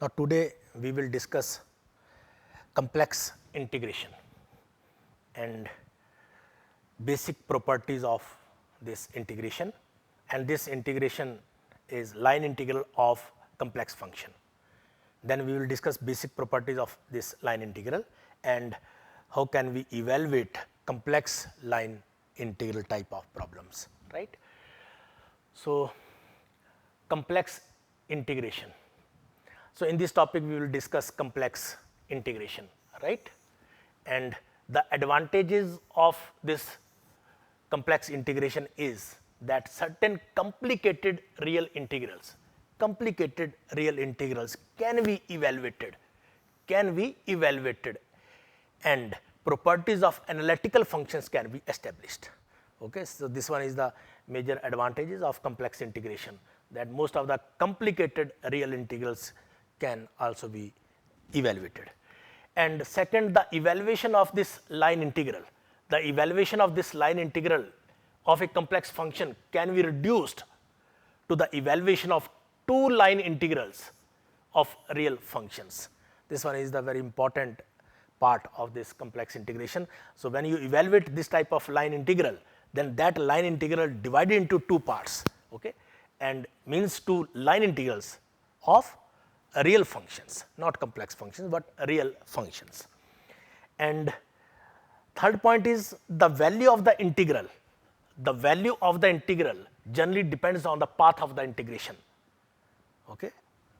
Now, today we will discuss complex integration and basic properties of this integration, and this integration is line integral of complex function. Then we will discuss basic properties of this line integral and how can we evaluate complex line integral type of problems, right. So, complex integration. So, in this topic we will discuss complex integration, right, and the advantages of this complex integration is that certain complicated real integrals can be evaluated and properties of analytical functions can be established. Okay. So, this one is the major advantages of complex integration, that most of the complicated real integrals can also be evaluated. And second, the evaluation of this line integral, of a complex function can be reduced to the evaluation of two line integrals of real functions. This one is the very important part of this complex integration. So, when you evaluate this type of line integral, then that line integral divided into two parts, okay, and means two line integrals of real functions, not complex functions, but real functions. And third point is the value of the integral. The value of the integral generally depends on the path of the integration. Okay.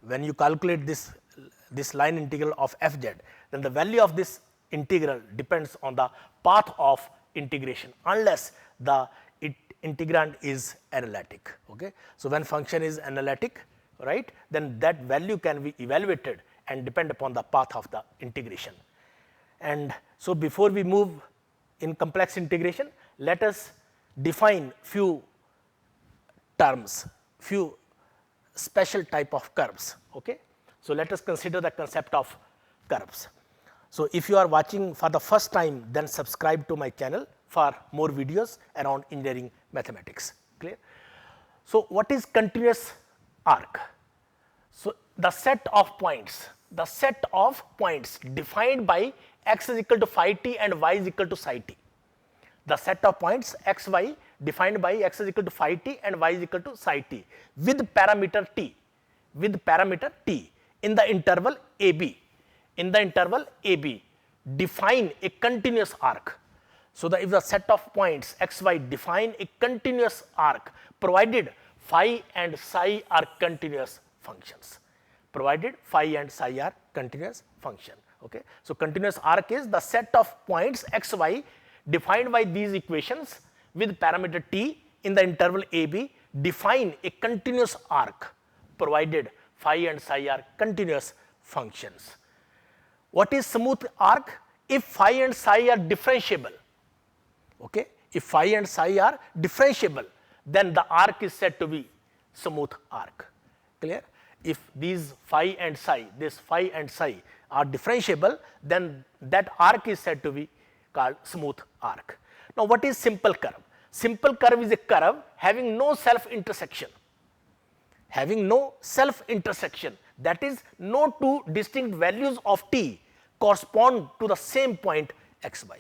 When you calculate this line integral of fz, then the value of this integral depends on the path of integration, unless the integrand is analytic. Okay. So, when function is analytic, right, then that value can be evaluated and depend upon the path of the integration. And so, before we move in complex integration, let us define few terms, few special type of curves. Okay. So, let us consider the concept of curves. So, if you are watching for the first time, then subscribe to my channel for more videos around engineering mathematics. Clear? So, what is continuous arc? So, the set of points defined by x is equal to phi t and y is equal to psi t. The set of points x y defined by x is equal to phi t and y is equal to psi t with parameter t in the interval ab. In the interval ab, define a continuous arc. So, if the set of points x y define a continuous arc, provided phi and psi are continuous functions, Okay. So, continuous arc is the set of points x y defined by these equations with parameter t in the interval ab define a continuous arc, provided phi and psi are continuous functions. What is smooth arc? If phi and psi are differentiable, okay, if phi and psi are differentiable, then the arc is said to be smooth arc. Clear? If these phi and psi, are differentiable, then that arc is said to be called smooth arc. Now, what is simple curve? Simple curve is a curve having no self intersection. That is, no two distinct values of t correspond to the same point x y.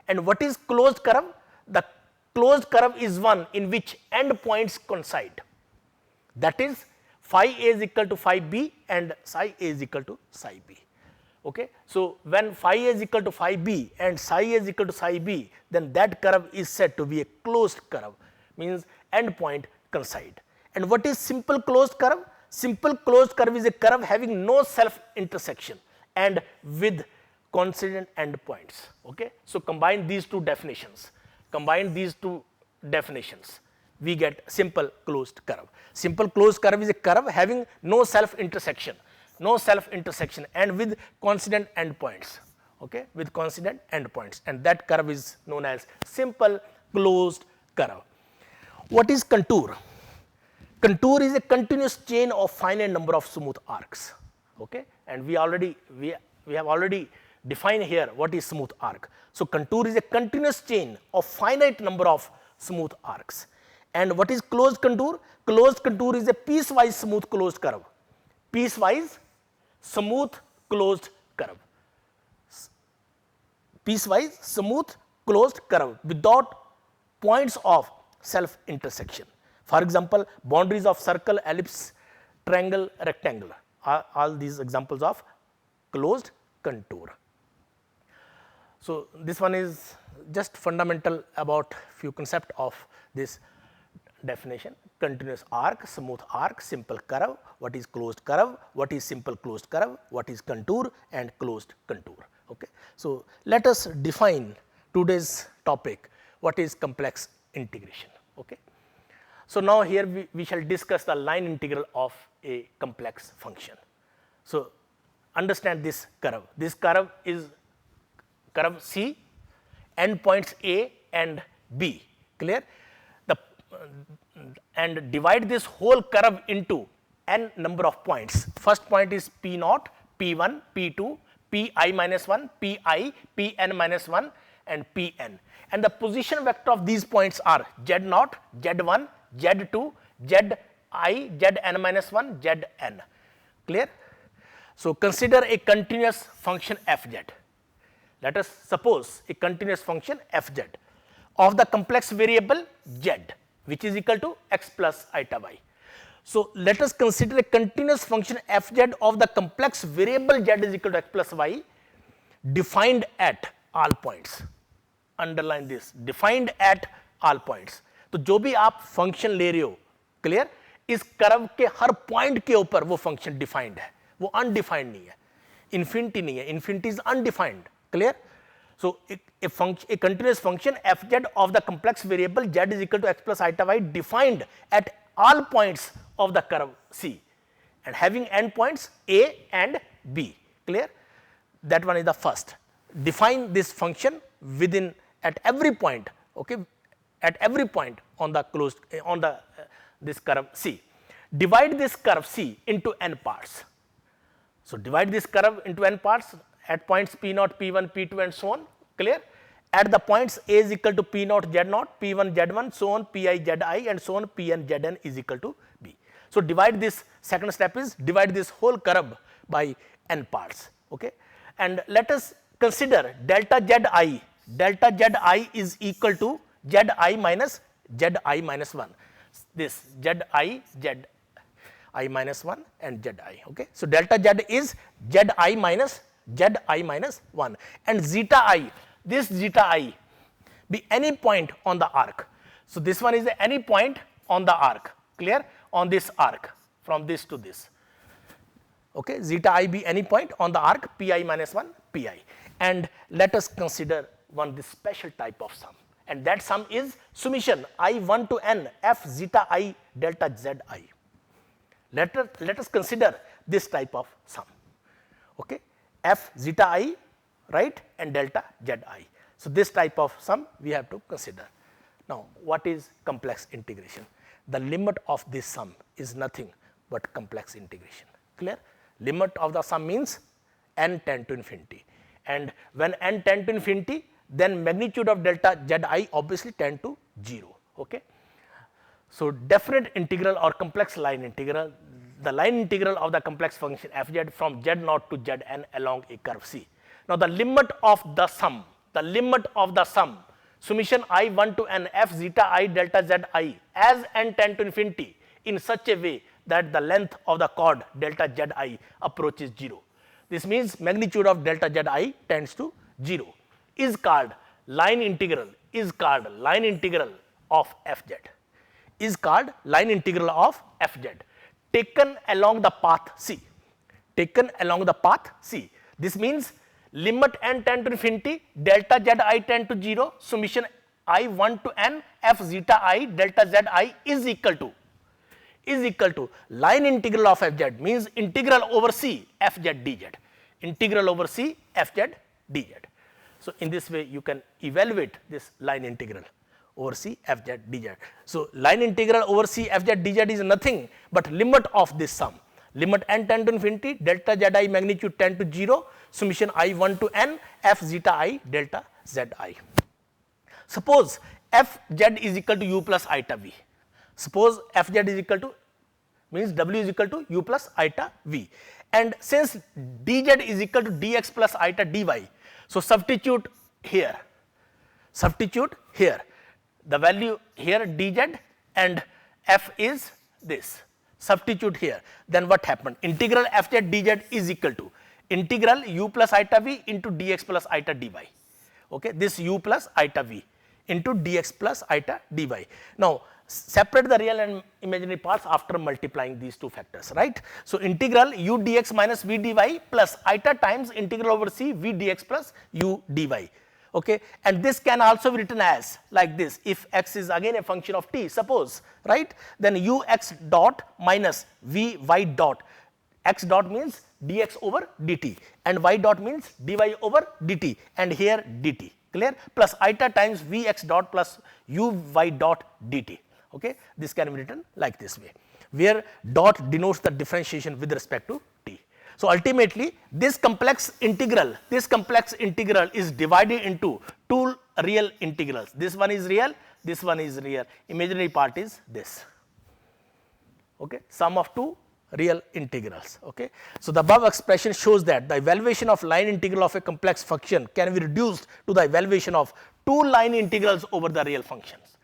And what is closed curve? The closed curve is one in which end points coincide. That is, phi a is equal to phi b and psi a is equal to psi b. Okay. So, when phi a is equal to phi b and psi a is equal to psi b, then that curve is said to be a closed curve, means end point coincide. And what is simple closed curve? Simple closed curve is a curve having no self intersection and with coincident endpoints. Okay. So, combine these two definitions, we get simple closed curve. Simple closed curve is a curve having no self intersection and with coincident endpoints. Okay, with coincident endpoints, and that curve is known as simple closed curve. What is contour? Contour is a continuous chain of finite number of smooth arcs. Okay, and we have already defined here what is smooth arc. So, contour is a continuous chain of finite number of smooth arcs. And what is closed contour? closed contour is a piecewise smooth closed curve. Piecewise smooth closed curve. Piecewise smooth closed curve without points of self intersection. For example, boundaries of circle, ellipse, triangle, rectangle are all these examples of closed contour. So, this one is just fundamental about few concept of this definition: continuous arc, smooth arc, simple curve, what is closed curve, what is simple closed curve, what is contour and closed contour. Okay. So, let us define today's topic, what is complex integration. Okay. So, now here we shall discuss the line integral of a complex function. So, understand this curve is curve C, endpoints A and B, clear? And divide this whole curve into n number of points. First point is P naught, P1, P2, Pi minus 1, Pi, Pn minus 1 and Pn. And the position vector of these points are z naught, z1, z2, zi, zn minus 1, zn, clear? So, consider a continuous function fz. Let us suppose a continuous function fz of the complex variable z, which is equal to x plus eta y. So, let us consider a continuous function fz of the complex variable z is equal to x plus y defined at all points. Underline this, defined at all points. तो जो भी आप function ले रहे हो, clear, इस curve के हर point के ऊपर वो फंक्शन डिफाइंड है, वो अनडिफाइंड नहीं है, इन्फिनिटी नहीं है, infinity is undefined, clear. So, a continuous function fz of the complex variable z is equal to x plus eta y defined at all points of the curve C and having endpoints A and B, clear. That one is the first. Define this function within at every point, okay, at every point on the closed on the this curve C. Divide this curve C into n parts. So, divide this curve into n parts at points P naught, P1, P2 and so on, clear. At the points A is equal to P naught, Z naught, P1, Z1, so on, Pi, Zi and so on, Pn, Zn is equal to B. So, divide this, second step is divide this whole curve by n parts, okay. And let us consider delta Zi is equal to Zi minus 1, this Zi minus 1 and Zi, okay. So, delta Z is Zi minus 1 and zeta I, this zeta I be any point on the arc. So, this one is any point on the arc, clear, on this arc from this to this, okay. Zeta I be any point on the arc Pi minus 1 Pi, and let us consider one this special type of sum, and that sum is summation I1 to n f zeta I delta Zi. Let us consider this type of sum, okay, f zeta I, right, and delta Zi. So, this type of sum we have to consider. Now, what is complex integration? The limit of this sum is nothing but complex integration, clear. Limit of the sum means n tend to infinity, and when n tend to infinity, then magnitude of delta Zi obviously tend to 0, okay. So, definite integral or complex line integral, the line integral of the complex function fz from z naught to zn along a curve C. Now, the limit of the sum, summation I1 to n f zeta I delta Zi as n tend to infinity in such a way that the length of the chord delta Zi approaches 0. This means magnitude of delta Zi tends to 0 is called line integral of fz, is called line integral of fz taken along the path C, This means limit n tend to infinity, delta Zi tend to 0, summation I1 to n f zeta I delta Zi is equal to line integral of fz, means integral over C fz dz, So, in this way you can evaluate this line integral over C fz dz. So, line integral over C fz dz is nothing but limit of this sum, limit n tend to infinity, delta Zi magnitude tend to 0, summation I1 to n f zeta I delta Zi. Suppose fz is equal to u plus eta v. Suppose fz is equal to, means w is equal to u plus eta v, and since dz is equal to dx plus eta dy, so substitute here the value here dz and f is this, substitute here, then what happened, integral fz dz is equal to integral u plus eta v into dx plus eta dy, okay, this u plus eta v into dx plus eta dy. Now separate the real and imaginary parts after multiplying these two factors, right. So integral u dx minus v dy plus eta times integral over c v dx plus u dy, okay, and this can also be written as like this, if x is again a function of t, suppose, right, then u x dot minus v y dot, x dot means dx over dt and y dot means dy over dt and here dt, clear, plus eta times v x dot plus u y dot dt, okay. This can be written like this way, where dot denotes the differentiation with respect to t. So ultimately this complex integral is divided into two real integrals, this one is real, this one is real, imaginary part is this, okay, sum of two real integrals, okay. So the above expression shows that the evaluation of line integral of a complex function can be reduced to the evaluation of two line integrals over the real functions.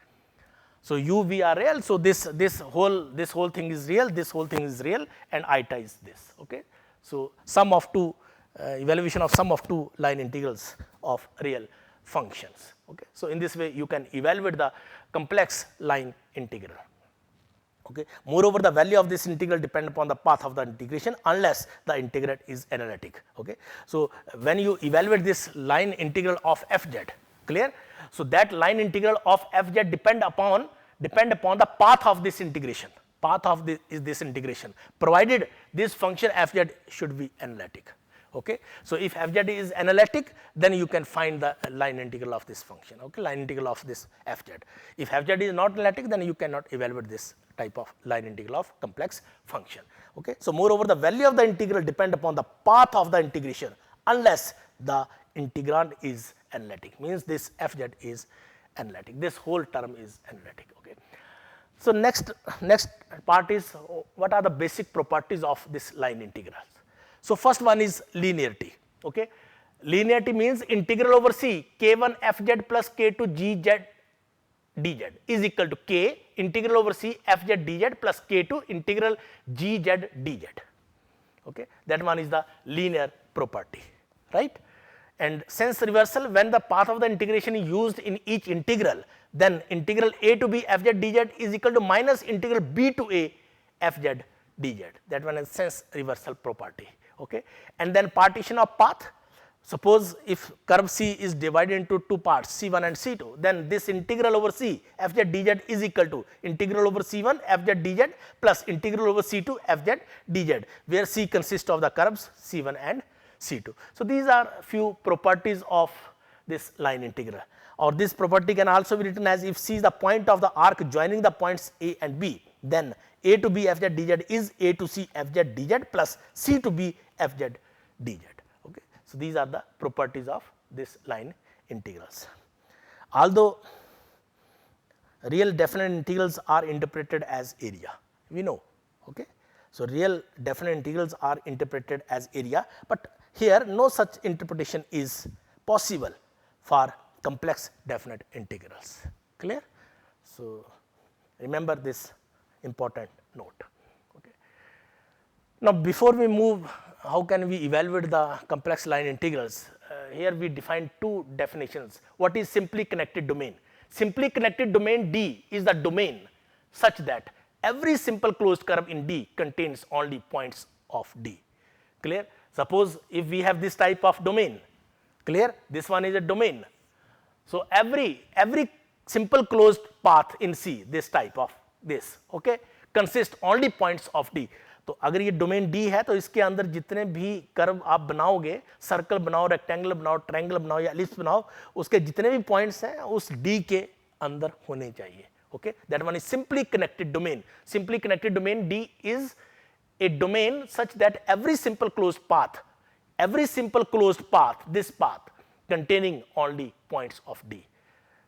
So u v are real, so this whole thing is real, this whole thing is real, and eta is this, okay. So sum of two evaluation of sum of two line integrals of real functions, okay. So in this way you can evaluate the complex line integral, okay. Moreover, the value of this integral depend upon the path of the integration unless the integrand is analytic, okay. So when you evaluate this line integral of fz, clear, so that line integral of fz depend upon the path of this integration, path of this integration, provided this function fz should be analytic, okay. So if fz is analytic, then you can find the line integral of this function, okay, line integral of this fz. If fz is not analytic, then you cannot evaluate this type of line integral of complex function, okay. So moreover, the value of the integral depend upon the path of the integration unless the integrand is analytic, means this fz is analytic, this whole term is analytic, okay. So next part is what are the basic properties of this line integrals. So first one is linearity, okay. Linearity means integral over c k1 fz plus k2 gz dz is equal to k integral over c fz dz plus k2 integral gz dz, okay. That one is the linear property, right. And since reversal, when the path of the integration is used in each integral, then integral a to b fz dz is equal to minus integral b to a fz dz, that one is sense reversal property, okay. And then partition of path, suppose if curve C is divided into two parts C1 and C2, then this integral over C fz dz is equal to integral over C1 fz dz plus integral over C2 fz dz, where C consists of the curves C1 and C2. So these are few properties of this line integral, or this property can also be written as if C is the point of the arc joining the points A and B, then A to B fz dz is A to C fz dz plus C to B fz dz, okay. So these are the properties of this line integrals. Although real definite integrals are interpreted as area, we know, okay. So real definite integrals are interpreted as area, but here no such interpretation is possible for complex definite integrals, clear. So remember this important note, okay. Now before we move, how can we evaluate the complex line integrals? Here we define two definitions. What is simply connected domain? Simply connected domain D is the domain such that every simple closed curve in D contains only points of D, clear. Suppose if we have this type of domain, clear, this one is a domain. So every simple closed path in C, this type of this, okay, consists only points of D. तो अगर ये domain D है तो इसके अंदर जितने भी curve आप बनाओगे, सर्कल बनाओ, रेक्टेंगल बनाओ, ट्रायंगल बनाओ या एलिप्स बनाओ, उसके जितने भी पॉइंट्स हैं उस D के अंदर होने चाहिए, okay. That one is simply connected domain. Simply connected domain D is a domain such that every simple closed path, this path containing only points of D.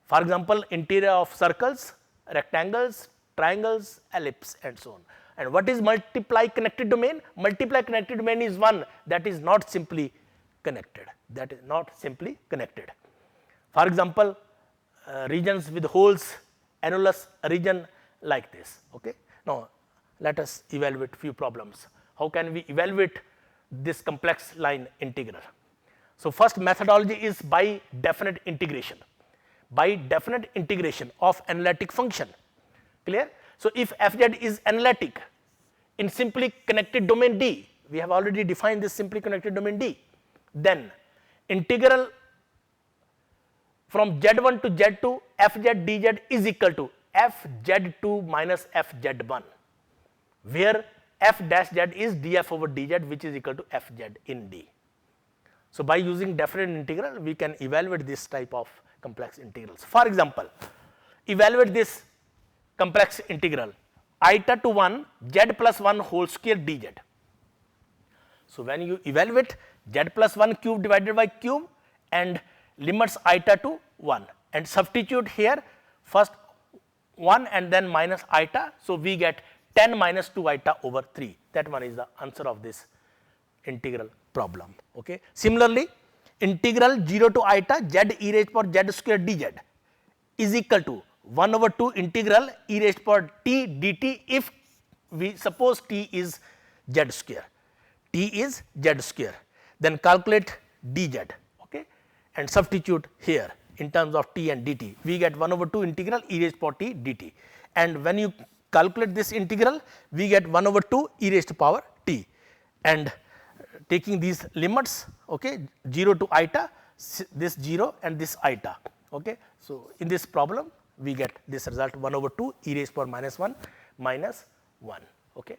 For example, interior of circles, rectangles, triangles, ellipse and so on. And what is multiply connected domain? Multiply connected domain is one that is not simply connected, that is not simply connected. For example, regions with holes, annulus region like this. Okay. Now, let us evaluate few problems. How can we evaluate this complex line integral? So, first methodology is by definite integration, by definite integration of analytic function, clear. So, if fz is analytic in simply connected domain D, we have already defined this simply connected domain D, then integral from z1 to z2 fz dz is equal to fz2 minus fz1, where f dash z is df over dz, which is equal to fz in D. So, by using definite integral, we can evaluate this type of complex integrals. For example, evaluate this complex integral eta to 1 z plus 1 whole square dz. So, when you evaluate z plus 1 cube divided by cube and limits eta to 1 and substitute here first 1 and then minus eta. So, we get 10 minus 2 eta over 3, that one is the answer of this integral problem. Okay. Similarly, integral 0 to eta z e raised power z square dz is equal to 1 over 2 integral e raised power t dt if we suppose t is z square, t is z square, then calculate dz, okay, and substitute here in terms of t and dt, we get 1 over 2 integral e raised power t dt, and when you calculate this integral we get 1 over 2 e raised to power t, and taking these limits, okay, 0 to eta, this 0 and this eta. Okay. So, in this problem we get this result 1 over 2 e raised power minus 1 minus 1. Okay.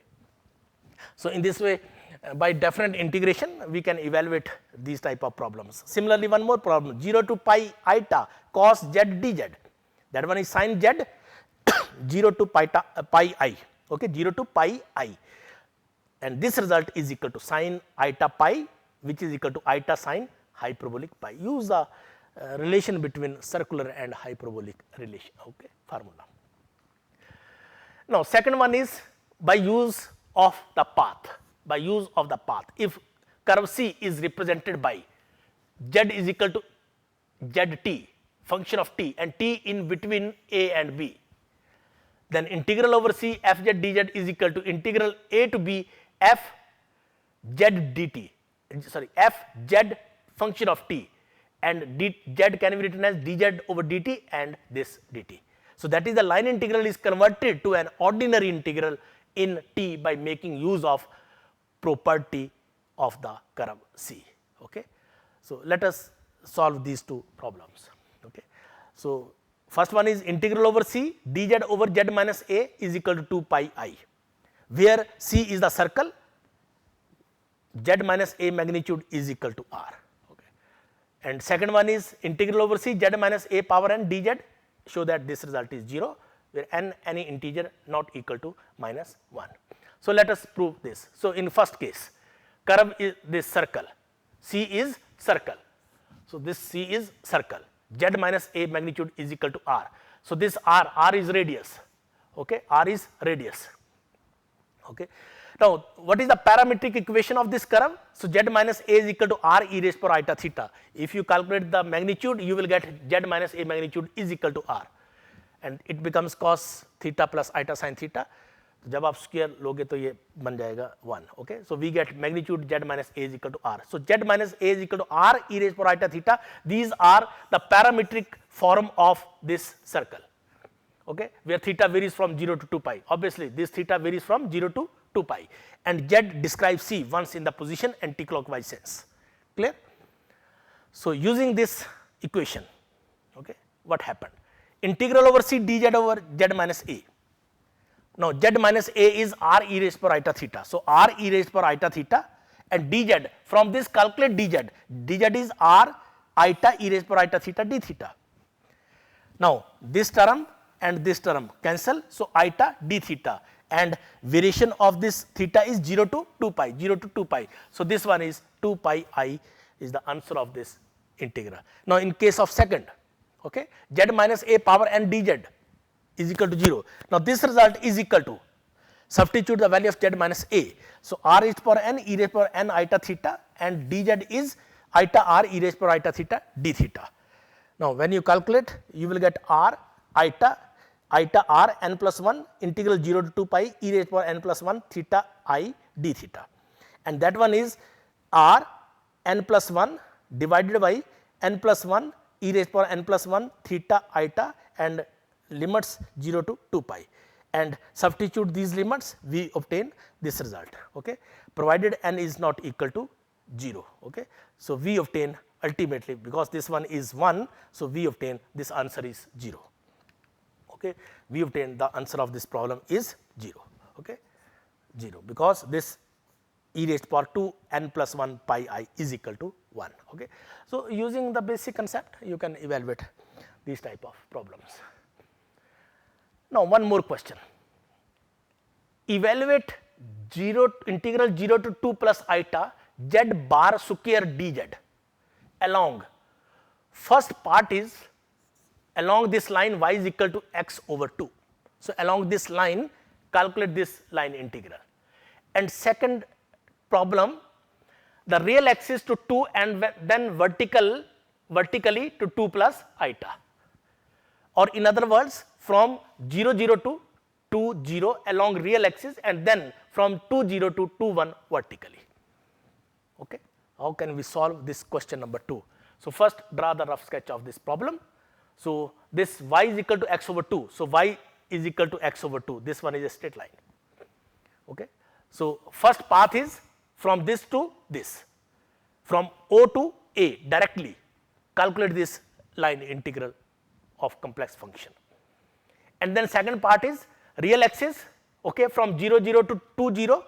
So, in this way by definite integration we can evaluate these type of problems. Similarly, one more problem 0 to pi eta cos z dz, that one is sin z 0 to pi I, okay, 0 to pi I, and this result is equal to sin eta pi, which is equal to eta sin hyperbolic pi. Use the relation between circular and hyperbolic relation, okay, formula. Now, second one is by use of the path, by use of the path. If curve C is represented by z is equal to zt, function of t, and t in between a and b, then integral over C f z dz is equal to integral a to b f z dt, sorry, f z function of t, and z can be written as dz over dt and this dt. So, that is the line integral is converted to an ordinary integral in t by making use of property of the curve C. Okay. So, let us solve these two problems. Okay. So, first one is integral over C dz over z minus a is equal to 2 pi I, where C is the circle, z minus a magnitude is equal to r. Okay. And second one is integral over C z minus a power n dz, show that this result is 0, where n any integer not equal to minus 1. So, let us prove this. So, in first case curve is this circle, C is circle. So, this C is circle, z minus a magnitude is equal to r. So, this r is radius, okay, r is radius. Okay. Now, what is the parametric equation of this curve? So, z minus a is equal to r e raised power eta theta. If you calculate the magnitude, you will get z minus a magnitude is equal to r, and it becomes cos theta plus eta sin theta. जब आप square लोगे तो ये बन जाएगा 1. Okay. So, we get magnitude z minus a is equal to r. So, z minus a is equal to r e raised power eta theta. These are the parametric form of this circle, okay, where theta varies from 0 to 2 pi. Obviously, this theta varies from 0 to 2 pi, and z describes C once in the position anti-clockwise sense. Clear? So, using this equation, okay, what happened? Integral over C dz over z minus a. Now, z minus a is r e raised power eta theta. So, r e raised power eta theta, and dz, from this calculate dz, dz is r eta e raised power eta theta d theta. Now, this term and this term cancel. So, eta d theta, and variation of this theta is 0 to 2 pi, 0 to 2 pi. So, this one is 2 pi I is the answer of this integral. Now, in case of second, okay, z minus a power n dz, is equal to 0. Now, this result is equal to, substitute the value of z minus a. So, r raised to power n e raised to power n iota theta and dz is iota r e raised to power iota theta d theta. Now, when you calculate, you will get r iota r n plus 1 integral 0 to 2 pi e raised to power n plus 1 theta I d theta, and that one is r n plus 1 divided by n plus 1 e raised to power n plus 1 theta iota and limits 0 to 2 pi, and substitute these limits, we obtain this result, okay, provided n is not equal to 0. Okay. So, we obtain ultimately, because this one is 1, so we obtain this answer is 0. Okay. We obtain the answer of this problem is 0, okay, 0, because this e raised to power 2 n plus 1 pi I is equal to 1. Okay. So, using the basic concept, you can evaluate these type of problems. Now, one more question. Evaluate integral 0 to 2 plus iota z bar square dz along, first part is along this line y is equal to x over 2. So, along this line calculate this line integral, and second problem, the real axis to 2 and then vertically to 2 plus iota, or in other words from 0 0 to 2 0 along real axis and then from 2 0 to 2 1 vertically. Okay. How can we solve this question number 2? So, first draw the rough sketch of this problem. So, this y is equal to x over 2. So, y is equal to x over 2, this one is a straight line. Okay. So, first path is from this to this, from O to A directly calculate this line integral of complex function, and then second part is real axis, okay, from 0 0 to 2 0,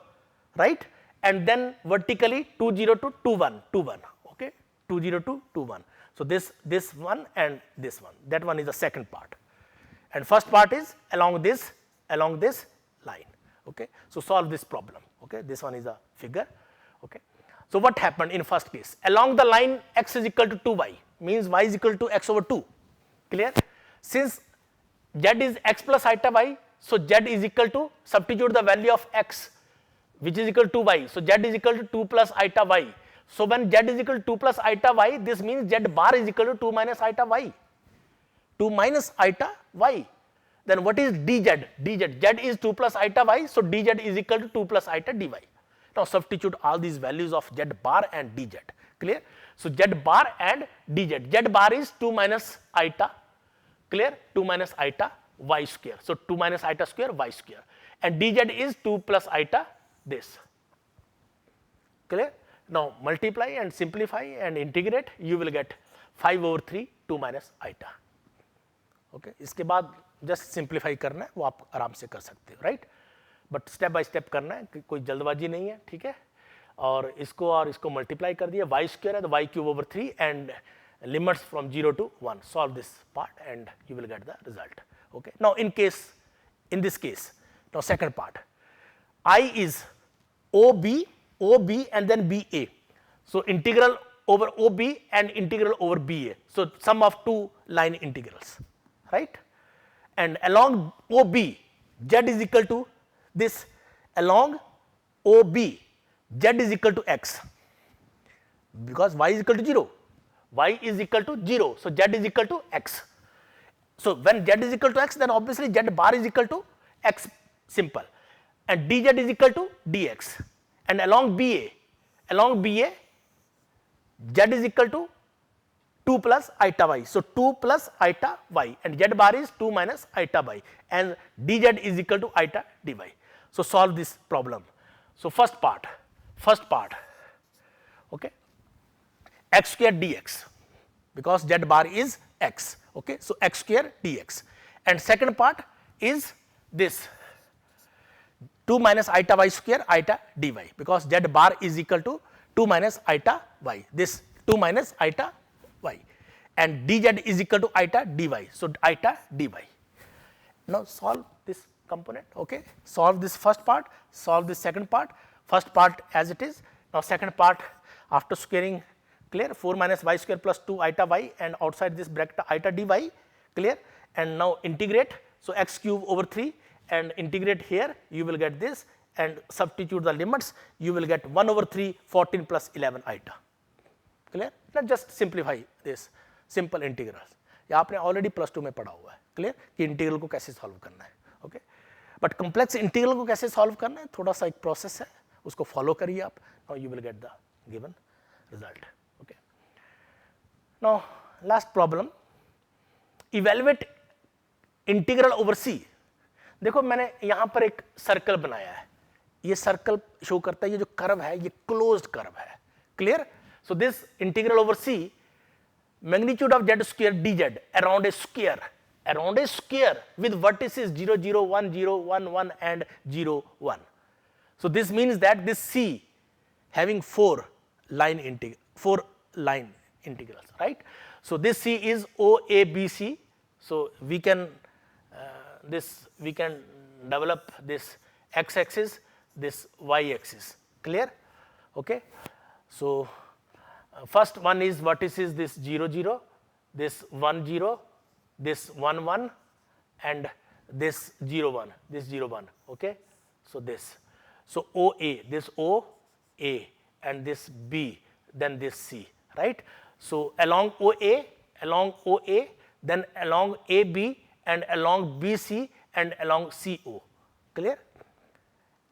right, and then vertically 2 0 to 2 1 2 1, okay, 2 0 to 2 1. So, this one and this one, that one is the second part, and first part is along this line. Okay. So, solve this problem. Okay. This one is a figure. Okay. So, what happened in first case? Along the line x is equal to 2y means y is equal to x over 2, clear. Since z is x plus iota y, so z is equal to, substitute the value of x which is equal to y. So, z is equal to 2 plus iota y. So, when z is equal to 2 plus iota y, this means z bar is equal to 2 minus iota y, 2 minus iota y. Then what is dz? dz, z is 2 plus iota y, so dz is equal to 2 plus iota dy. Now, substitute all these values of z bar and dz, clear. So, z bar and dz, z bar is 2 minus iota, clear, 2 minus iota y square. So, 2 minus iota square y square, and dz is 2 plus iota this, clear. Now, multiply and simplify and integrate, you will get 5 over 3 2 minus iota. Okay. इसके बाद just simplify करना है, वो आप आराम से कर सकते हो, right, but step by step करना है, कोई जल्दबाजी नहीं है, ठीक है. और इसको मल्टीप्लाई कर दिया, वाई स्क्वायर है तो y cube over 3 and limits from 0 to 1, solve this part and you will get the result. Okay. Now, in this case, now second part, I is OB and then BA. So, integral over OB and integral over BA. So, sum of two line integrals, right, and along OB z is equal to this, along OB z is equal to x, because y is equal to 0, y is equal to 0. So, z is equal to x. So, when z is equal to x, then obviously z bar is equal to x, simple, and dz is equal to dx, and along BA z is equal to 2 plus iota y. So, 2 plus iota y and z bar is 2 minus iota y and dz is equal to iota dy. So, solve this problem. So, first part, okay, x square dx, because z bar is x, okay. So, x square dx, and second part is this 2 minus iota y square iota dy, because z bar is equal to 2 minus iota y, this 2 minus iota y, and dz is equal to iota dy. So, iota dy. Now, solve this component, okay. Solve this first part, solve this second part, first part as it is. Now, second part after squaring, clear, 4 minus y square plus 2 iota y and outside this bracket iota dy, clear, and now integrate So x cube over 3 and integrate here, you will get this, and substitute the limits, you will get 1 over 3 14 plus 11 iota. Clear? Let's just simplify this simple integrals. ये आपने already plus 2 में पढ़ा हुआ है. Clear कि integral को कैसे solve करना है. ओके, बट कॉम्प्लेक्स इंटीग्रल को कैसे सॉल्व करना है थोड़ा सा एक प्रोसेस है, उसको फॉलो करिए आप. Now you will get the given result. Okay, now last problem, evaluate integral over C. देखो मैंने यहां पर एक सर्कल बनाया है, ये सर्कल शो करता है ये जो कर्व है ये क्लोज्ड कर्व है. Clear? So this integral over C, magnitude of z square dz around a square with vertices 0 0 1 0 1 1 and 0 1. So this means that this C having four line integrals, right? So this C is OABC. So we can develop this x axis, this y axis. Clear? Okay, so first one is vertices this 0 0, this 1 0, this 1 1 and this 0 1, this 0 1. Okay, so this, so OA, this OA and this B, then this C, right? So along OA, then along AB and along BC and along CO. Clear?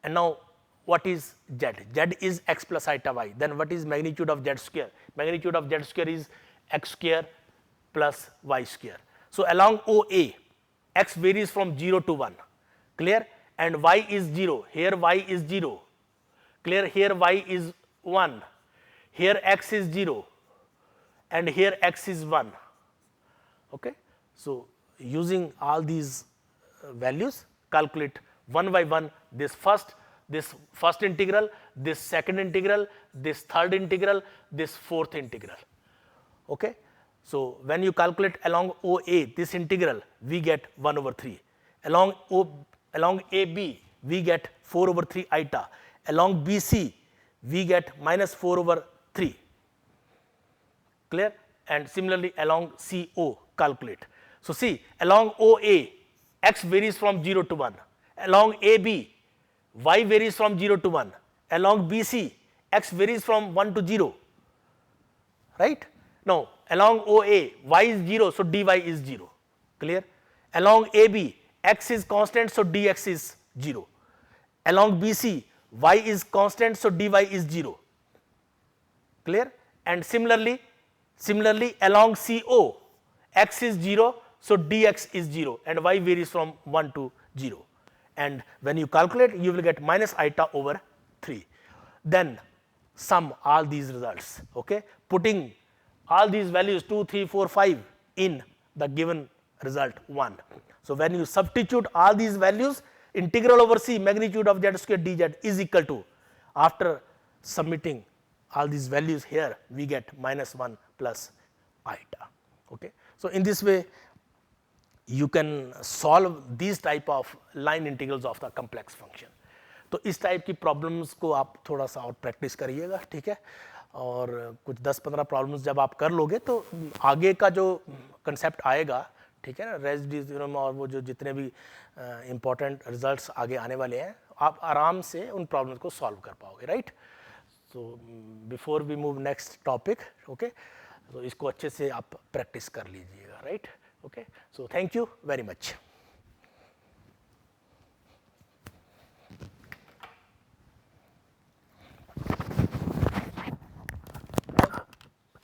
And now what is z? Z is x plus iota y. Then what is magnitude of z square? Magnitude of z square is x square plus y square. So along OA, x varies from 0 to 1. Clear? And y is 0. Here y is 0. Clear? Here y is 1. Here x is 0. And here x is 1. Okay? So using all these values, calculate one by one this first integral, this second integral, this third integral, this fourth integral. Okay? So when you calculate along OA this integral, we get 1 over 3. Along AB, we get 4 over 3 iota. Along BC, we get minus 4 over 3. Clear? And similarly along CO, calculate. So see, along OA, x varies from 0 to 1. Along AB, y varies from 0 to 1. Along BC, x varies from 1 to 0. Right? Now, along OA, y is 0, so dy is 0. Clear? Along AB, x is constant, so dx is 0. Along BC, y is constant, so dy is 0. Clear? And similarly along CO, x is 0, so dx is 0 and y varies from 1 to 0. And when you calculate, you will get minus iota over 3. Then sum all these results, okay, putting all these values 2, 3, 4, 5 in the given result 1. So when you substitute all these values, integral over C magnitude of z square dz is equal to, after submitting all these values here, we get minus 1 plus iota. Okay. So in this way you can solve these type of line integrals of the complex function. तो इस type की problems को आप थोड़ा सा और practice करिएगा, ठीक है, और कुछ 10-15 प्रॉब्लम्स जब आप कर लोगे तो आगे का जो कंसेप्ट आएगा, ठीक है ना, रेसिड्यू थ्योरम और वो जो जितने भी इम्पोर्टेंट रिजल्ट्स आगे आने वाले हैं, आप आराम से उन प्रॉब्लम्स को सॉल्व कर पाओगे. Right? So before we move next topic, okay, तो इसको अच्छे से आप प्रैक्टिस कर लीजिएगा. Right? Okay, so thank you very much.